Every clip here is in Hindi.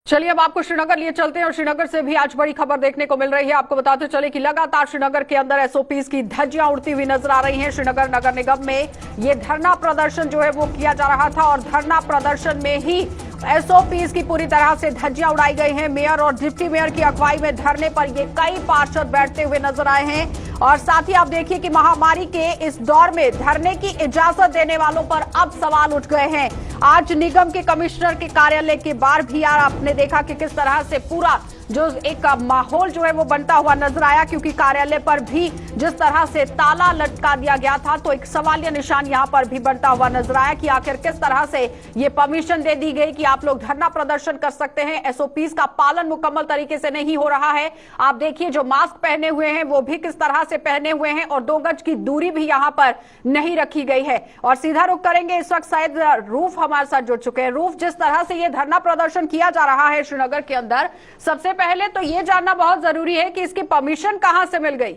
चलिए अब आपको श्रीनगर लिए चलते हैं और श्रीनगर से भी आज बड़ी खबर देखने को मिल रही है। आपको बताते चले कि लगातार श्रीनगर के अंदर एसओपीज की धज्जियां उड़ती हुई नजर आ रही हैं। श्रीनगर नगर निगम में ये धरना प्रदर्शन जो है वो किया जा रहा था और धरना प्रदर्शन में ही एसओपीज की पूरी तरह से धज्जियां उड़ाई गई हैं। मेयर और डिप्टी मेयर की अगुवाई में धरने पर ये कई पार्षद बैठते हुए नजर आए हैं और साथ ही आप देखिए कि महामारी के इस दौर में धरने की इजाजत देने वालों पर अब सवाल उठ गए हैं। आज निगम के कमिश्नर के कार्यालय के बाहर भी यार आपने देखा कि किस तरह से पूरा जो एक माहौल जो है वो बनता हुआ नजर आया, क्योंकि कार्यालय पर भी जिस तरह से ताला लटका दिया गया था तो एक सवालिया निशान यहां पर भी बनता हुआ नजर आया कि आखिर किस तरह से ये परमिशन दे दी गई कि आप लोग धरना प्रदर्शन कर सकते हैं। एसओपीज का पालन मुकम्मल तरीके से नहीं हो रहा है। आप देखिए जो मास्क पहने हुए हैं वो भी किस तरह से पहने हुए हैं और 2 गज की दूरी भी यहां पर नहीं रखी गई है। और सीधा रुख करेंगे, इस वक्त शायद रूफ हमारे साथ जुड़ चुके हैं। रूफ, जिस तरह से ये धरना प्रदर्शन किया जा रहा है श्रीनगर के अंदर, सबसे पहले तो ये जानना बहुत जरूरी है कि इसकी परमिशन कहां से मिल गई।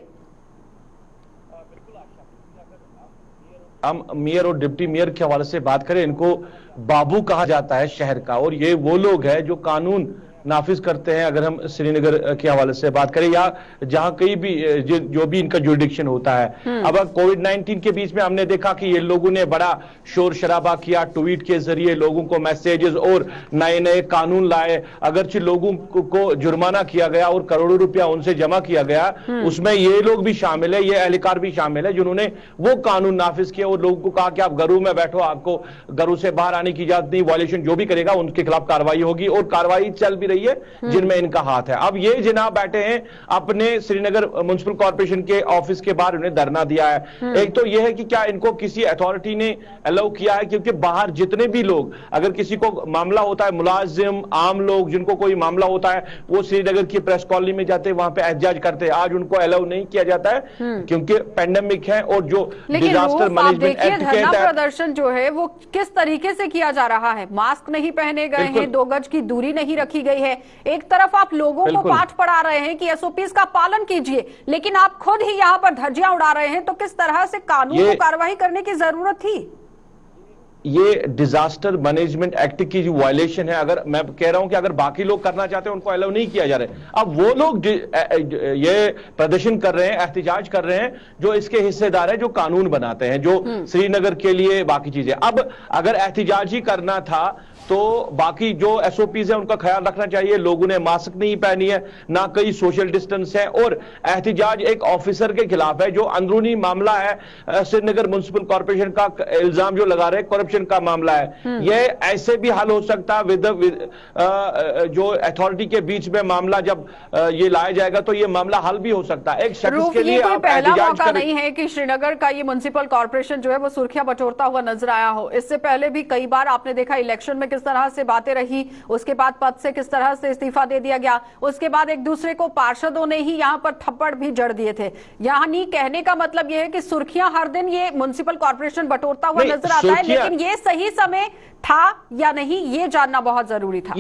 हम मेयर और डिप्टी मेयर के हवाले से बात करें, इनको बाबू कहा जाता है शहर का, और ये वो लोग हैं जो कानून नाफिज करते हैं। अगर हम श्रीनगर के हवाले से बात करें या जहां कहीं भी जो भी इनका जुरिडिक्शन होता है। अब कोविड-19 के बीच में हमने देखा कि ये लोगों ने बड़ा शोर शराबा किया, ट्वीट के जरिए लोगों को मैसेजेस और नए नए कानून लाए। अगरचे लोगों को जुर्माना किया गया और करोड़ों रुपया उनसे जमा किया गया, उसमें ये लोग भी शामिल है, ये एहलकार भी शामिल है जिन्होंने वो कानून नाफिज किया और लोगों को कहा कि आप घरों में बैठो, आपको घरों से बाहर आने की इजाजत नहीं। वायलेशन जो भी करेगा उनके खिलाफ कार्रवाई होगी और कार्रवाई चल भी रही है जिनमें इनका हाथ है। अब ये जनाब बैठे हैं अपने श्रीनगर म्युनिसिपल कॉर्पोरेशन के ऑफिस के बाहर, उन्हें धरना दिया है। एक तो यह है कि क्या इनको किसी अथॉरिटी ने अलाउ किया है, क्योंकि बाहर जितने भी लोग, अगर किसी को मामला होता है, मुलाजिम आम लोग जिनको कोई मामला होता है, वो श्रीनगर की प्रेस कॉलोनी में जाते हैं, वहां पे एहतजाज करते हैं। आज उनको अलाउ नहीं किया जाता है क्योंकि पेंडेमिक है और जो डिजास्टर मैनेजमेंट एक्ट के तहत प्रदर्शन जो है वो किस तरीके से किया जा रहा है। मास्क नहीं पहने गए हैं, 2 गज की दूरी नहीं रखी गई है। एक तरफ आप लोगों को पाठ पढ़ा रहे हैं कि एसओपीज का पालन कीजिए, लेकिन आप खुद ही यहां पर धज्जियां उड़ा रहे हैं, तो किस तरह से कानून को कार्रवाई करने की जरूरत थी। ये डिजास्टर मैनेजमेंट एक्ट की जो वायलेशन है, अगर मैं कह रहा हूं कि अगर बाकी लोग करना चाहते हैं उनको अलाउ नहीं किया जा रहा है। अब वो लोग ये प्रदर्शन कर रहे हैं, एहतजाज कर रहे हैं, जो इसके हिस्सेदार है, जो कानून बनाते हैं, जो श्रीनगर के लिए बाकी चीजें। अब अगर एहतजाज ही करना था तो बाकी जो एसओपीज है उनका ख्याल रखना चाहिए। लोगों ने मास्क नहीं पहनी है, ना कहीं सोशल डिस्टेंस है, और एहतजाज एक ऑफिसर के खिलाफ है जो अंदरूनी मामला है। श्रीनगर म्युनिसिपल कॉर्पोरेशन का इल्जाम जो लगा रहे, करप्शन का मामला है। यह ऐसे भी हल हो सकता है विद जो अथॉरिटी के बीच में मामला जब ये लाया जाएगा तो ये मामला हल भी हो सकता है। एक शख्स के लिए आप पहला मौका नहीं है कि श्रीनगर का ये म्युनिसिपल कॉर्पोरेशन जो है वो सुर्खियां बटोरता हुआ नजर आया हो। इससे पहले भी कई बार आपने देखा इलेक्शन में किस तरह से बातें रही, उसके बाद पद से किस तरह से इस्तीफा दे दिया गया, उसके बाद एक दूसरे को पार्षदों ने ही यहां पर थप्पड़ भी जड़ दिए थे। यानी कहने का मतलब यह है कि सुर्खियां हर दिन ये म्युनिसिपल कॉर्पोरेशन बटोरता हुआ नजर आता है, लेकिन ये सही समय था या नहीं ये जानना बहुत जरूरी था।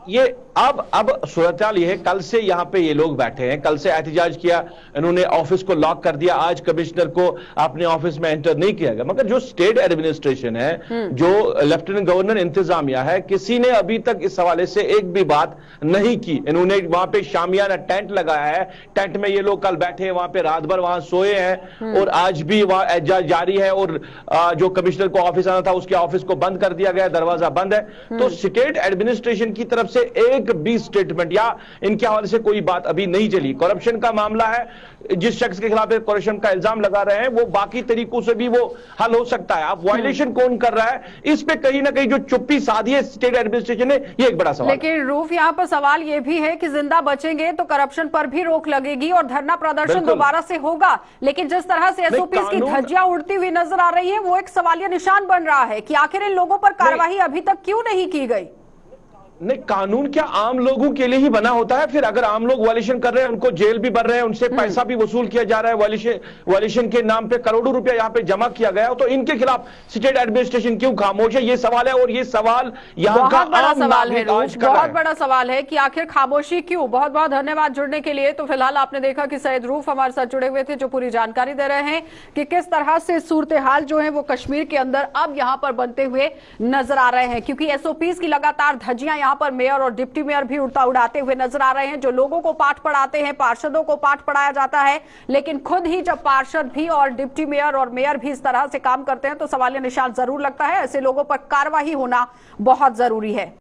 ये अब सूरत-ए-हाल ये है, कल से यहाँ पे ये लोग बैठे हैं, कल से एहतजाज किया, इन्होंने ऑफिस को लॉक कर दिया, आज कमिश्नर को अपने ऑफिस में एंटर नहीं किया गया। मगर जो स्टेट एडमिनिस्ट्रेशन है, जो लेफ्टिनेंट गवर्नर इंतजामिया है, किसी ने अभी तक इस हवाले से एक भी बात नहीं की। इन्होंने वहां पे शामियाना टेंट लगाया है, टेंट में ये लोग कल बैठे हैं, वहां पे रात भर वहां सोए हैं और आज भी वहां एहतजाज जारी है। और जो कमिश्नर को ऑफिस आना था उसके ऑफिस को बंद कर दिया गया, दरवाजा बंद है। तो स्टेट एडमिनिस्ट्रेशन की तरफ से एक भी स्टेटमेंट या इनके हवाले से कोई बात अभी नहीं चली। करप्शन का मामला है, जिस शख्स के खिलाफ करप्शन का इल्जाम लगा रहे हैं वो बाकी तरीकों से भी वो हल हो सकता है। अब वायलेशन कौन कर रहा है, इस पे कहीं ना कहीं जो चुप्पी साधी है स्टेट एडमिनिस्ट्रेशन ने, ये एक बड़ा सवाल। लेकिन रूफ, यहाँ पर सवाल ये भी है कि जिंदा बचेंगे तो करप्शन पर भी रोक लगेगी और धरना प्रदर्शन दोबारा से होगा। लेकिन जिस तरह से एसओपीज की धज्जियां उड़ती हुई नजर आ रही है वो एक सवालिया निशान बन रहा है कि आखिर इन लोगों पर कार्रवाई अभी तक क्यों नहीं की गई। नहीं, कानून क्या आम लोगों के लिए ही बना होता है? फिर अगर आम लोग वायलेशन कर रहे हैं, उनको जेल भी भर रहे हैं, उनसे पैसा भी वसूल किया जा रहा है, वायलेशन के नाम पे करोड़ों रुपया यहाँ पे जमा किया गया, तो इनके खिलाफ स्टेट एडमिनिस्ट्रेशन क्यों खामोश है? ये सवाल है। और ये सवाल यहाँ का बड़ा सवाल है, बहुत बड़ा सवाल है कि आखिर खामोशी क्यों। बहुत बहुत धन्यवाद जुड़ने के लिए। तो फिलहाल आपने देखा कि सैयद रूफ हमारे साथ जुड़े हुए थे, जो पूरी जानकारी दे रहे हैं कि किस तरह से सूरत हाल जो है वो कश्मीर के अंदर अब यहाँ पर बनते हुए नजर आ रहे हैं, क्योंकि एसओपीज की लगातार धज्जियां यहां पर मेयर और डिप्टी मेयर भी उड़ाते हुए नजर आ रहे हैं। जो लोगों को पाठ पढ़ाते हैं, पार्षदों को पाठ पढ़ाया जाता है, लेकिन खुद ही जब पार्षद भी और डिप्टी मेयर और मेयर भी इस तरह से काम करते हैं तो सवालिया निशान जरूर लगता है। ऐसे लोगों पर कार्रवाई होना बहुत जरूरी है।